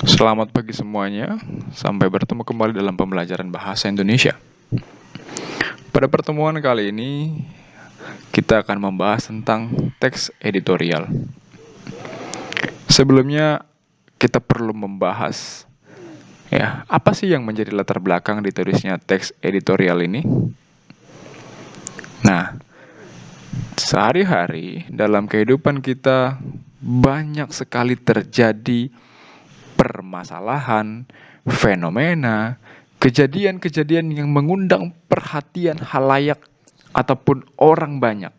Selamat pagi semuanya, sampai bertemu kembali dalam pembelajaran bahasa Indonesia. Pada pertemuan kali ini, kita akan membahas tentang teks editorial. Sebelumnya, kita perlu membahas apa sih yang menjadi latar belakang ditulisnya teks editorial ini? Nah, sehari-hari dalam kehidupan kita banyak sekali terjadi permasalahan, fenomena, kejadian-kejadian yang mengundang perhatian halayak ataupun orang banyak.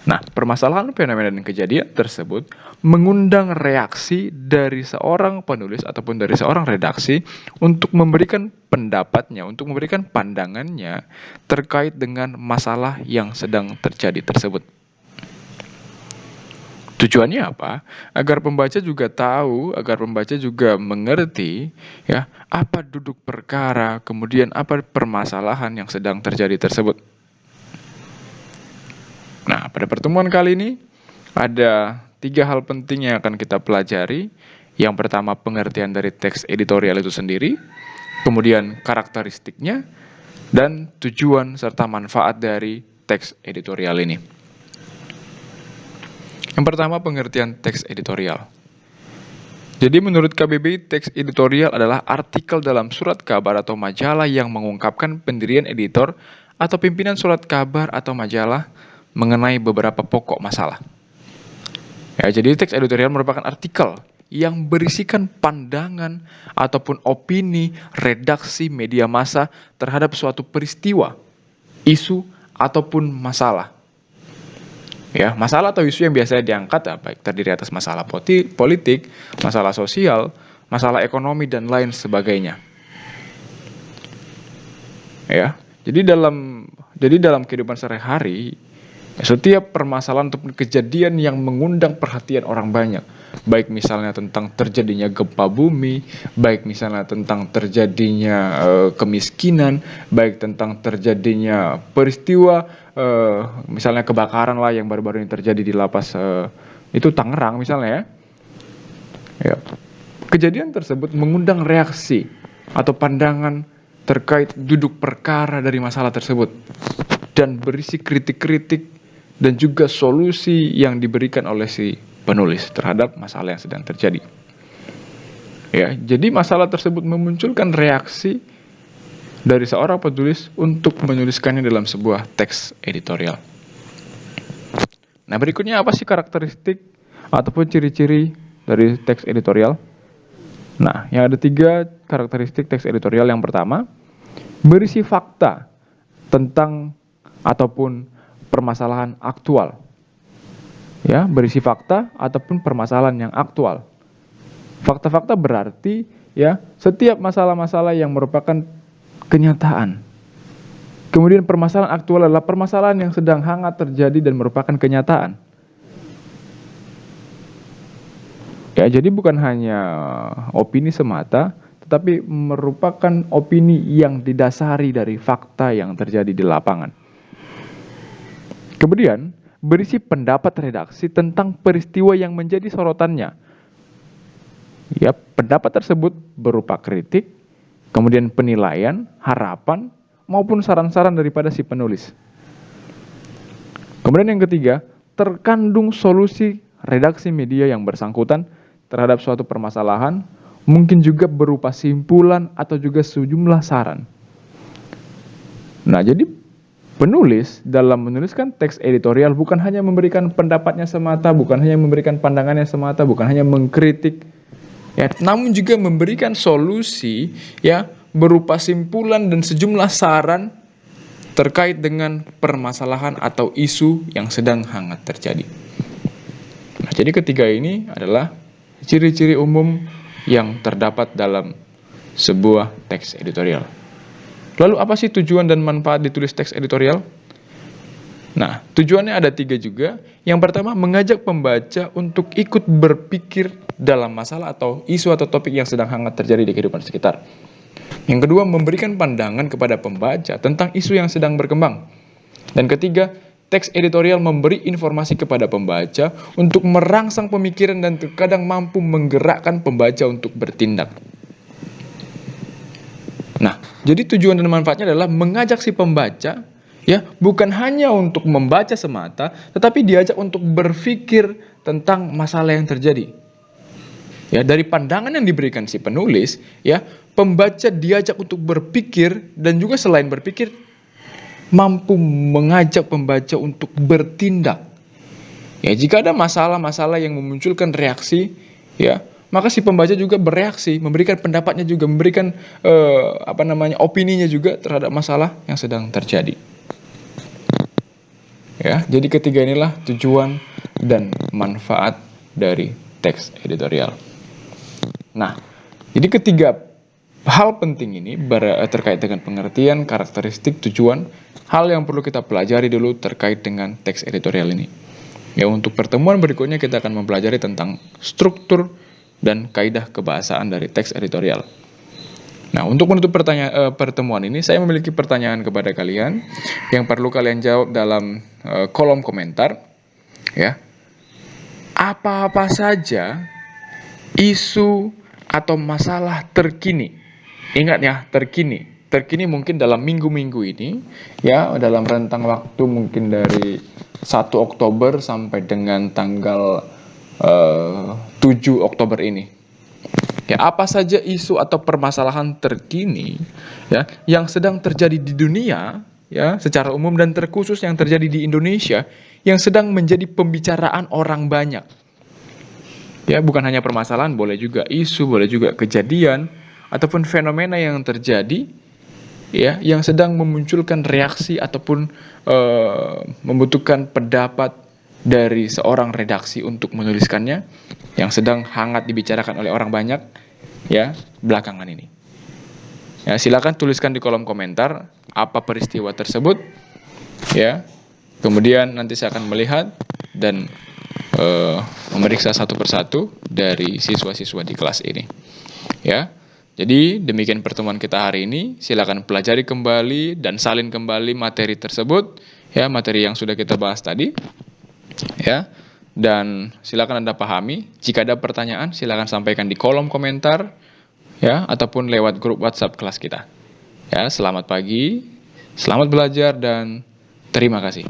Nah, permasalahan, fenomena, dan kejadian tersebut mengundang reaksi dari seorang penulis ataupun dari seorang redaksi untuk memberikan pendapatnya, untuk memberikan pandangannya terkait dengan masalah yang sedang terjadi tersebut. Tujuannya apa? Agar pembaca juga tahu, agar pembaca juga mengerti apa duduk perkara, kemudian apa permasalahan yang sedang terjadi tersebut. Nah, pada pertemuan kali ini ada 3 hal penting yang akan kita pelajari. Yang pertama, pengertian dari teks editorial itu sendiri, kemudian karakteristiknya, dan tujuan serta manfaat dari teks editorial ini. Yang pertama, pengertian teks editorial. Jadi menurut KBBI, teks editorial adalah artikel dalam surat kabar atau majalah yang mengungkapkan pendirian editor atau pimpinan surat kabar atau majalah mengenai beberapa pokok masalah. Jadi teks editorial merupakan artikel yang berisikan pandangan ataupun opini redaksi media massa terhadap suatu peristiwa, isu, ataupun masalah. Masalah atau isu yang biasanya diangkat baik terdiri atas masalah politik, masalah sosial, masalah ekonomi, dan lain sebagainya. Jadi dalam kehidupan sehari-hari, setiap permasalahan ataupun kejadian yang mengundang perhatian orang banyak, baik misalnya tentang terjadinya gempa bumi, baik misalnya tentang terjadinya kemiskinan, baik tentang terjadinya peristiwa misalnya kebakaran lah yang baru-baru ini terjadi di lapas itu Tangerang misalnya Kejadian tersebut mengundang reaksi atau pandangan terkait duduk perkara dari masalah tersebut dan berisi kritik-kritik dan juga solusi yang diberikan oleh si penulis terhadap masalah yang sedang terjadi. Jadi masalah tersebut memunculkan reaksi dari seorang penulis untuk menuliskannya dalam sebuah teks editorial. Nah, berikutnya apa sih karakteristik ataupun ciri-ciri dari teks editorial? Nah, yang ada 3 karakteristik teks editorial. Yang pertama, berisi fakta tentang ataupun permasalahan aktual. Berisi fakta ataupun permasalahan yang aktual. Fakta-fakta berarti setiap masalah-masalah yang merupakan kenyataan. Kemudian permasalahan aktual adalah permasalahan yang sedang hangat terjadi dan merupakan kenyataan. Jadi bukan hanya opini semata, tetapi merupakan opini yang didasari dari fakta yang terjadi di lapangan. Kemudian, berisi pendapat redaksi tentang peristiwa yang menjadi sorotannya. Pendapat tersebut berupa kritik, kemudian penilaian, harapan, maupun saran-saran daripada si penulis. Kemudian yang ketiga, terkandung solusi redaksi media yang bersangkutan terhadap suatu permasalahan, mungkin juga berupa simpulan atau juga sejumlah saran. Nah, jadi penulis dalam menuliskan teks editorial bukan hanya memberikan pendapatnya semata, bukan hanya memberikan pandangannya semata, bukan hanya mengkritik, namun juga memberikan solusi berupa simpulan dan sejumlah saran terkait dengan permasalahan atau isu yang sedang hangat terjadi. Nah, jadi ketiga ini adalah ciri-ciri umum yang terdapat dalam sebuah teks editorial. Lalu apa sih tujuan dan manfaat ditulis teks editorial? Nah, tujuannya ada 3 juga. Yang pertama, mengajak pembaca untuk ikut berpikir dalam masalah atau isu atau topik yang sedang hangat terjadi di kehidupan sekitar. Yang kedua, memberikan pandangan kepada pembaca tentang isu yang sedang berkembang. Dan ketiga, teks editorial memberi informasi kepada pembaca untuk merangsang pemikiran dan terkadang mampu menggerakkan pembaca untuk bertindak. Nah, jadi tujuan dan manfaatnya adalah mengajak si pembaca, ya, bukan hanya untuk membaca semata, tetapi diajak untuk berpikir tentang masalah yang terjadi. Ya, dari pandangan yang diberikan si penulis, ya, pembaca diajak untuk berpikir dan juga selain berpikir mampu mengajak pembaca untuk bertindak. Ya, jika ada masalah-masalah yang memunculkan reaksi, ya, maka si pembaca juga bereaksi, memberikan pendapatnya juga, memberikan opininya juga terhadap masalah yang sedang terjadi. Ya, jadi ketiga inilah tujuan dan manfaat dari teks editorial. Nah, jadi ketiga hal penting ini terkait dengan pengertian, karakteristik, tujuan, hal yang perlu kita pelajari dulu terkait dengan teks editorial ini. Ya, untuk pertemuan berikutnya kita akan mempelajari tentang struktur dan kaidah kebahasaan dari teks editorial. Nah, untuk menutup pertemuan ini, saya memiliki pertanyaan kepada kalian yang perlu kalian jawab dalam kolom komentar. Ya, apa-apa saja isu atau masalah terkini. Ingat ya, terkini. Terkini mungkin dalam minggu-minggu ini, ya, dalam rentang waktu mungkin dari 1 Oktober sampai dengan tanggal 7 Oktober ini. Ya, apa saja isu atau permasalahan terkini, ya, yang sedang terjadi di dunia, ya, secara umum dan terkhusus yang terjadi di Indonesia, yang sedang menjadi pembicaraan orang banyak. Ya, bukan hanya permasalahan, boleh juga isu, boleh juga kejadian ataupun fenomena yang terjadi, ya, yang sedang memunculkan reaksi ataupun membutuhkan pendapat dari seorang redaksi untuk menuliskannya, yang sedang hangat dibicarakan oleh orang banyak, ya, belakangan ini. Ya, silakan tuliskan di kolom komentar apa peristiwa tersebut, ya. Kemudian nanti saya akan melihat dan memeriksa satu persatu dari siswa-siswa di kelas ini. Ya, jadi demikian pertemuan kita hari ini. Silakan pelajari kembali dan salin kembali materi tersebut, ya, materi yang sudah kita bahas tadi, ya. Dan silakan Anda pahami. Jika ada pertanyaan, silakan sampaikan di kolom komentar, ya, ataupun lewat grup WhatsApp kelas kita. Ya, selamat pagi, selamat belajar dan terima kasih.